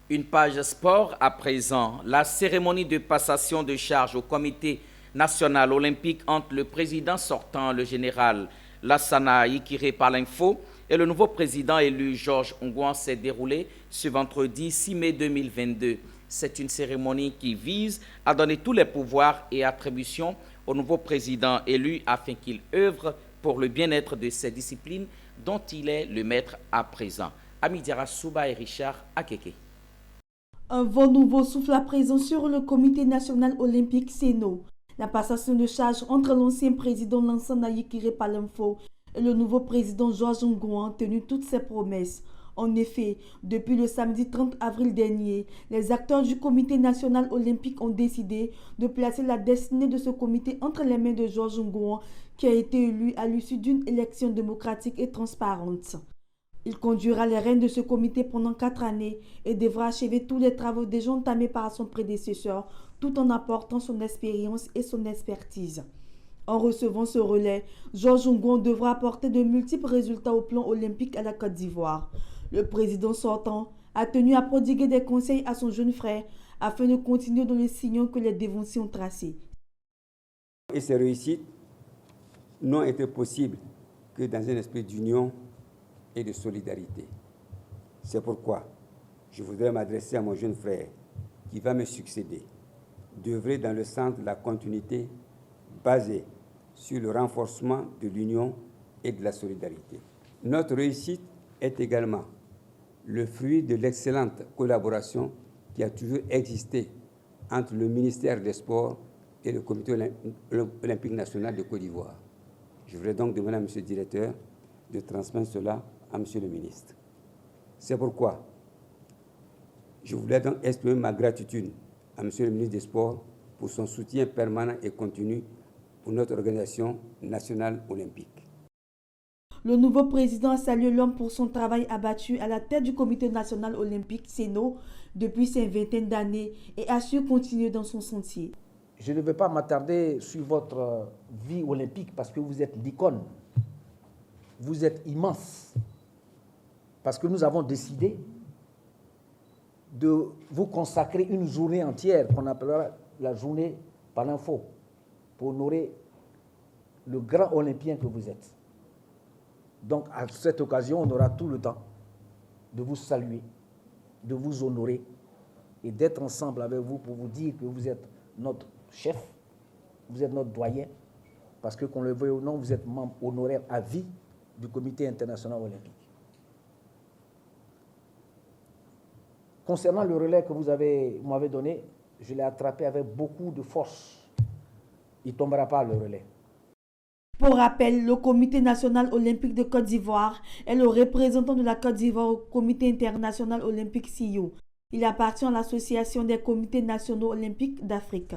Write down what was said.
Une page sport à présent. La cérémonie de passation de charge au comité national olympique entre le président sortant, le général Lassana Ikiré Palinfo, et le nouveau président élu Georges Ongouan s'est déroulée ce vendredi 6 mai 2022. C'est une cérémonie qui vise à donner tous les pouvoirs et attributions au nouveau président élu afin qu'il œuvre pour le bien-être de ces disciplines dont il est le maître à présent. Amidiara Souba et Richard Akeke. Un vent nouveau souffle à présent sur le comité national olympique CNO. La passation de charge entre l'ancien président Lansana Yekiré Palinfo et le nouveau président Georges Ongouan a tenu toutes ses promesses. En effet, depuis le samedi 30 avril dernier, les acteurs du comité national olympique ont décidé de placer la destinée de ce comité entre les mains de Georges Ongouan, qui a été élu à l'issue d'une élection démocratique et transparente. Il conduira les rênes de ce comité pendant 4 années et devra achever tous les travaux déjà entamés par son prédécesseur, tout en apportant son expérience et son expertise. En recevant ce relais, Georges Ongouan devra apporter de multiples résultats au plan olympique à la Côte d'Ivoire. Le président sortant a tenu à prodiguer des conseils à son jeune frère afin de continuer dans les signaux que les dévanciers ont tracés. Et ces réussites n'ont été possibles que dans un esprit d'union et de solidarité. C'est pourquoi je voudrais m'adresser à mon jeune frère qui va me succéder, d'œuvrer dans le sens de la continuité basée sur le renforcement de l'union et de la solidarité. Notre réussite est également le fruit de l'excellente collaboration qui a toujours existé entre le ministère des Sports et le Comité olympique national de Côte d'Ivoire. Je voudrais donc demander à M. le directeur de transmettre cela à M. le ministre. C'est pourquoi je voulais donc exprimer ma gratitude à M. le ministre des Sports pour son soutien permanent et continu pour notre organisation nationale olympique. Le nouveau président a salué l'homme pour son travail abattu à la tête du comité national olympique CNO depuis ses vingtaines d'années et a su continuer dans son sentier. Je ne vais pas m'attarder sur votre vie olympique parce que vous êtes l'icône. Vous êtes immense. Parce que nous avons décidé de vous consacrer une journée entière qu'on appellera la journée Palinfo pour honorer le grand olympien que vous êtes. Donc, à cette occasion, on aura tout le temps de vous saluer, de vous honorer et d'être ensemble avec vous pour vous dire que vous êtes notre chef, vous êtes notre doyen, parce que qu'on le veuille ou non, vous êtes membre honoraire à vie du Comité international olympique. Concernant le relais que vous m'avez donné, je l'ai attrapé avec beaucoup de force. Il ne tombera pas le relais. Pour rappel, le Comité national olympique de Côte d'Ivoire est le représentant de la Côte d'Ivoire au Comité international olympique CIO. Il appartient à l'Association des comités nationaux olympiques d'Afrique.